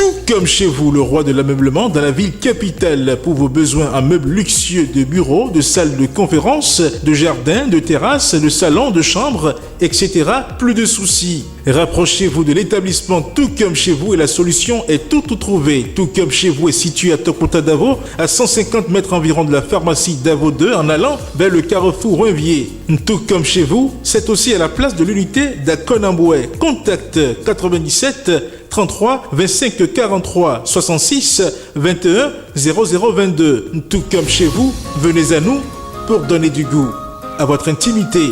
Tout comme chez vous, le roi de l'ameublement dans la ville capitale. Pour vos besoins en meubles luxueux de bureaux, de salles de conférences, de jardins, de terrasses, de salons, de chambres, etc. Plus de soucis. Rapprochez-vous de l'établissement Tout comme chez vous et la solution est tout trouvée. Tout comme chez vous est situé à Tokota Davo, à 150 mètres environ de la pharmacie Davo 2 en allant vers le carrefour Renvier. Tout comme chez vous, c'est aussi à la place de l'unité d'Akonamboué. Contact 97 33 25 43 66 21 0022. Tout comme chez vous, venez à nous pour donner du goût à votre intimité.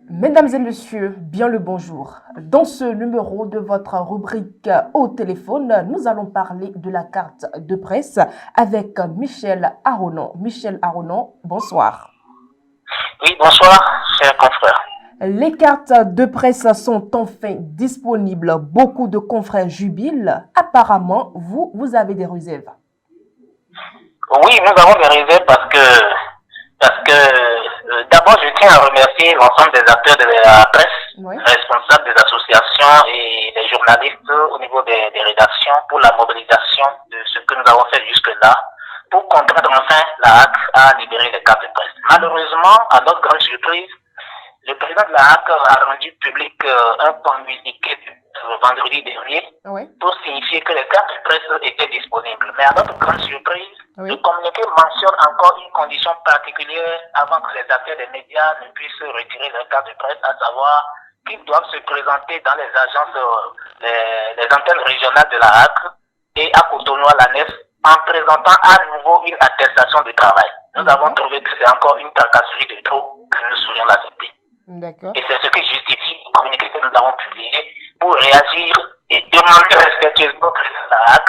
Mesdames et messieurs, bien le bonjour. Dans ce numéro de votre rubrique au téléphone, nous allons parler de la carte de presse avec Michel Aronon. Michel Aronon, bonsoir. Oui, bonsoir, chers confrères. Les cartes de presse sont enfin disponibles. Beaucoup de confrères jubilent. Apparemment, vous avez des réserves. Oui, nous avons des réserves parce que d'abord, je tiens à remercier l'ensemble des acteurs de la presse, responsables des associations et des journalistes au niveau des rédactions pour la mobilisation de ce que nous avons fait jusque-là pour contraindre enfin la HAC à libérer les cartes de presse. Malheureusement, à notre grande surprise, le président de la HAC a rendu public un communiqué le vendredi dernier pour signifier que les cartes de presse étaient disponibles. Mais à notre grande surprise, le communiqué mentionne encore une condition particulière avant que les acteurs des médias ne puissent retirer leurs cartes de presse, à savoir qu'ils doivent se présenter dans les agences, les antennes régionales de la HAC et à Cotonou, à la NEF, en présentant à nouveau une attestation de travail. Nous avons trouvé que c'est encore une tracasserie de trop que nous serions l'accepter. Et c'est ce qui justifie le communiqué que nous avons publié pour réagir et demander respectueusement au président de la HAC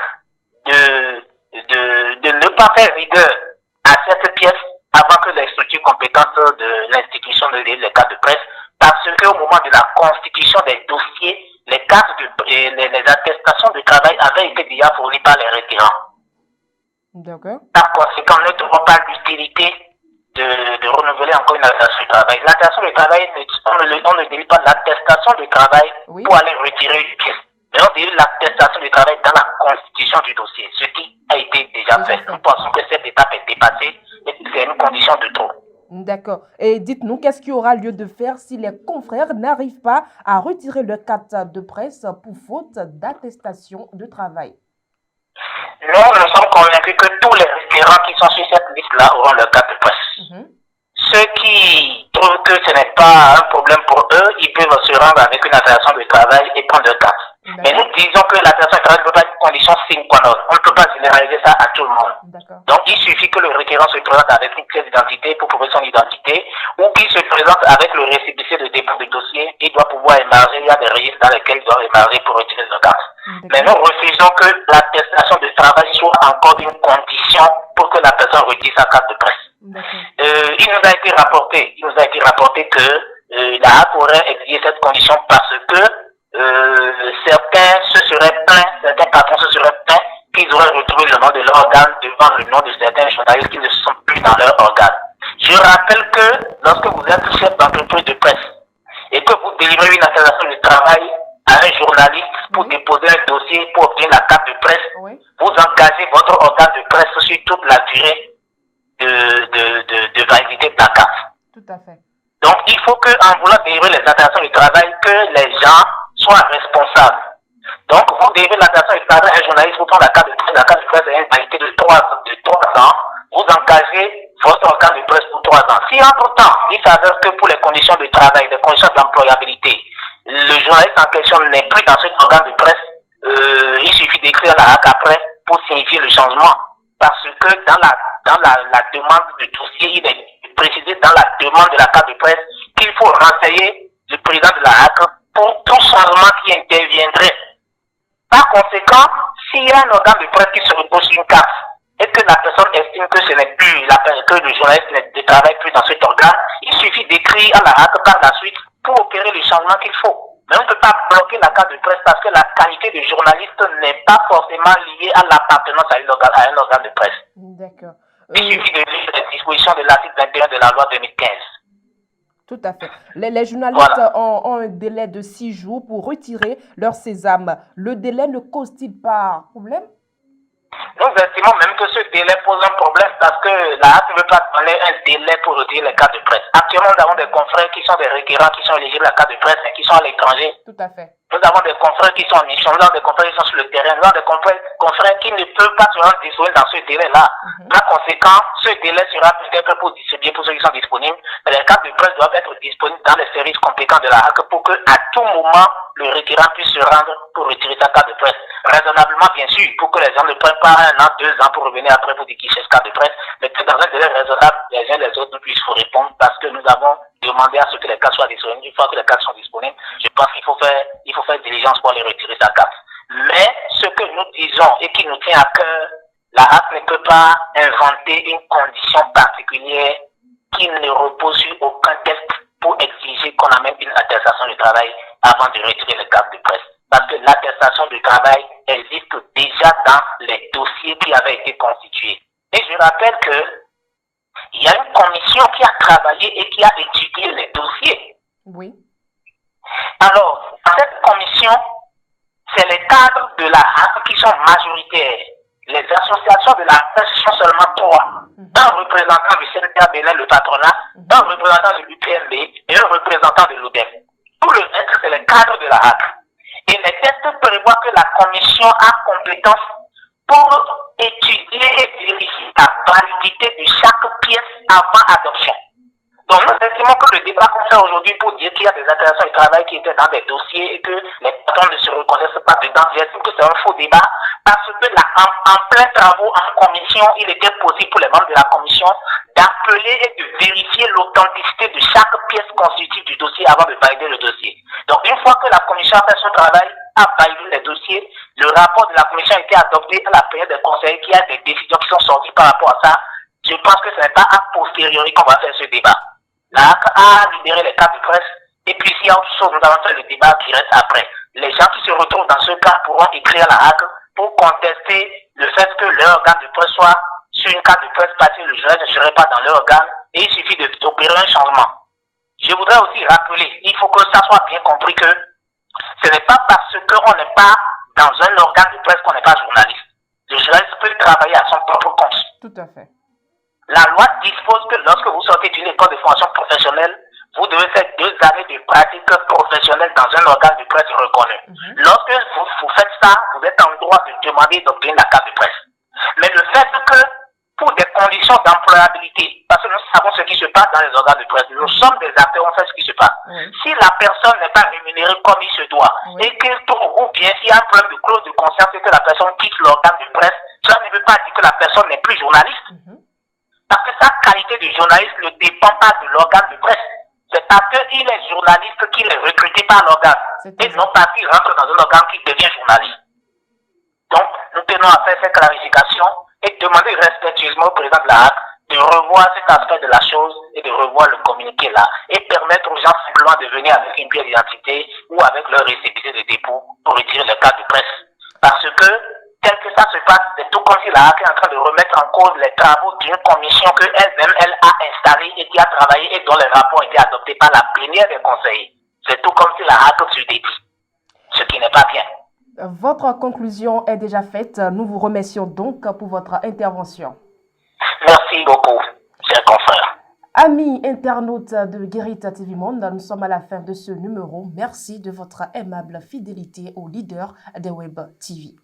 de ne pas faire rigueur à cette pièce avant que les structures compétentes de l'institution de les cartes de presse, parce qu'au moment de la constitution des dossiers, les cartes les attestations de travail avaient été déjà fournies par les référents. Par conséquent, nous ne trouvons pas l'utilité de renouveler encore une attestation de travail. L'attestation de travail, on ne délivre pas l'attestation de travail pour aller retirer une pièce. Mais on délivre l'attestation de travail dans la constitution du dossier, ce qui a été déjà fait. Nous pensons que cette étape est dépassée et que c'est une condition de trop. D'accord. Et dites-nous, qu'est-ce qui aura lieu de faire si les confrères n'arrivent pas à retirer leur carte de presse pour faute d'attestation de travail? Nous sommes convaincus que tous les référents qui sont sur cette liste-là auront leur carte de presse. Ceux qui trouvent que ce n'est pas un problème pour eux, ils peuvent se rendre avec une attestation de travail et prendre leur carte. Mais nous disons que l'attestation de travail ne peut pas être une condition sine qua non. On ne peut pas généraliser ça à tout le monde. Donc il suffit que le requérant se présente avec une pièce d'identité pour prouver son identité, ou qu'il se présente avec le récépissé de dépôt de dossier. Il doit pouvoir émarger. Il y a des registres dans lesquels il doit émarger pour retirer sa carte. Mais nous refusons que l'attestation de travail soit encore une condition pour que la personne retire sa carte de presse. Il nous a été rapporté que la HAC aurait exigé cette condition parce que certains patrons se seraient plaints qu'ils auraient retrouvé le nom de leur organe devant le nom de certains journalistes qui ne sont plus dans leur organe. Je rappelle que lorsque vous êtes chef d'entreprise de presse et que vous délivrez une attestation de travail à un journaliste pour déposer un dossier pour obtenir la carte de presse, vous engagez votre organe de presse sur toute la durée de validité de la carte. Tout à fait. Donc, il faut qu'en voulant délivrer les attestations de travail, que les gens soient responsables. Donc, vous délivrez l'attestation de travail à un journaliste, vous prenez la carte de presse est une validité de 3 ans, vous engagez votre organe de presse pour 3 ans. Si entre-temps, il s'avère que pour les conditions de travail, les conditions d'employabilité, le journaliste en question n'est plus dans cet organe de presse, il suffit d'écrire la HAC après pour signifier le changement. Parce que dans la demande du dossier, il est précisé dans la demande de la carte de presse qu'il faut renseigner le président de la HAC pour tout changement qui interviendrait. Par conséquent, s'il y a un organe de presse qui se repose sur une carte et que la personne estime que ce n'est plus que le journaliste ne travaille plus dans cet organe, il suffit d'écrire à la HAC par la suite pour opérer le changement qu'il faut. Mais on ne peut pas bloquer la carte de presse parce que la qualité de journaliste n'est pas forcément liée à l'appartenance à un organe de presse. D'accord. Il suffit de lire les dispositions de l'article 21 de la loi 2015. Tout à fait. Les journalistes Voilà. ont un délai de 6 jours pour retirer leur sésame. Le délai ne cause-t-il pas problème? Nous estimons même que ce délai pose un problème parce que la HAC ne veut pas donner un délai pour retirer les cartes de presse. Actuellement, nous avons des confrères qui sont des requérants, qui sont éligibles à la carte de presse, mais qui sont à l'étranger. Tout à fait. Nous avons des confrères qui sont en mission, nous avons des confrères qui sont sur le terrain, nous avons des confrères qui ne peuvent pas se rendre disponibles dans ce délai-là. Par conséquent, ce délai sera peut-être pour distribuer pour ceux qui sont disponibles, mais les cartes de presse doivent être disponibles dans les services compétents de la HAC pour que, à tout moment, le requérant puisse se rendre pour retirer sa carte de presse. Raisonnablement, bien sûr, pour que les gens ne prennent pas 1 an, 2 ans pour revenir après pour dire qu'ils cherchent carte de presse, mais que dans un délai raisonnable, les uns et les autres puissent vous répondre parce que nous avons demandé à ce que les cartes soient disponibles. Une fois que les cartes sont disponibles, je pense qu'il faut faire diligence pour aller retirer sa carte. Mais ce que nous disons et qui nous tient à cœur, la HAC ne peut pas inventer une condition particulière qui ne repose sur aucun test pour exiger qu'on amène une attestation de travail avant de retirer les cartes de presse. Parce que l'attestation de travail existe déjà dans les dossiers qui avaient été constitués. Et je rappelle que il y a une commission qui a travaillé et qui a étudié les dossiers. Oui. Alors, dans cette commission, c'est les cadres de la HAC qui sont majoritaires. Les associations de la presse sont seulement 3. Un représentant du CNPA Bénin, le patronat, un représentant de l'UPMB et un représentant de l'ODEM. Tout le reste, c'est les cadres de la HAC. Et les textes prévoient que la commission a compétence pour étudier et vérifier la validité de chaque pièce avant adoption. Donc nous estimons que le débat qu'on fait aujourd'hui pour dire qu'il y a des attestations de travail qui étaient dans des dossiers et que les patrons ne se reconnaissent pas dedans, j'estime que c'est un faux débat parce que là, en plein travaux en commission, il était possible pour les membres de la commission d'appeler et de vérifier l'authenticité de chaque pièce constitutive du dossier avant de valider le dossier. Donc une fois que la commission a fait son travail, a validé les dossiers, le rapport de la commission a été adopté à la période des conseils, qu'il y a des décisions qui sont sorties par rapport à ça. Je pense que ce n'est pas a posteriori qu'on va faire ce débat. La HAC a libéré les cartes de presse et puis s'il y a autre chose, nous allons faire le débat qui reste après. Les gens qui se retrouvent dans ce cas pourront écrire à la HAC pour contester le fait que leur organe de presse soit sur une carte de presse parce que le juge ne serait pas dans leur organe et il suffit d'opérer un changement. Je voudrais aussi rappeler, il faut que ça soit bien compris que ce n'est pas parce qu'on n'est pas dans un organe de presse qu'on n'est pas journaliste. Le journaliste peut travailler à son propre compte. Tout à fait. La loi dispose que lorsque vous sortez d'une école de formation professionnelle, vous devez faire 2 années de pratique professionnelle dans un organe de presse reconnu. Lorsque vous faites ça, vous êtes en droit de demander d'obtenir la carte de presse. Mais le fait que, pour des conditions d'employabilité, parce que nous savons ce qui se passe dans les organes de presse, nous sommes des acteurs, on sait ce qui se passe. Si la personne n'est pas rémunérée comme il se doit, et que ou bien s'il y a un problème de clause de conscience et que la personne quitte l'organe de presse, cela ne veut pas dire que la personne n'est plus journaliste. Parce que sa qualité de journaliste ne dépend pas de l'organe de presse. C'est parce qu'il est journaliste qu'il est recruté par l'organe. Et non parce qu'il rentre dans un organe qu'il devient journaliste. Donc, nous tenons à faire cette clarification et demander respectueusement au président de la HAC de revoir cet aspect de la chose et de revoir le communiqué là et permettre aux gens simplement de venir avec une pièce d'identité ou avec leur récépissé de dépôt pour retirer le cas de presse. Parce que tel que ça se passe, c'est tout comme si la HAC est en train de remettre en cause les travaux d'une commission que elle-même a installée et qui a travaillé et dont les rapports ont été adoptés par la plénière des conseillers. C'est tout comme si la HAC se dédie, ce qui n'est pas bien. Votre conclusion est déjà faite. Nous vous remercions donc pour votre intervention. Merci beaucoup, chers confrères. Amis internautes de Guérita TV Monde, nous sommes à la fin de ce numéro. Merci de votre aimable fidélité au leader des Web TV.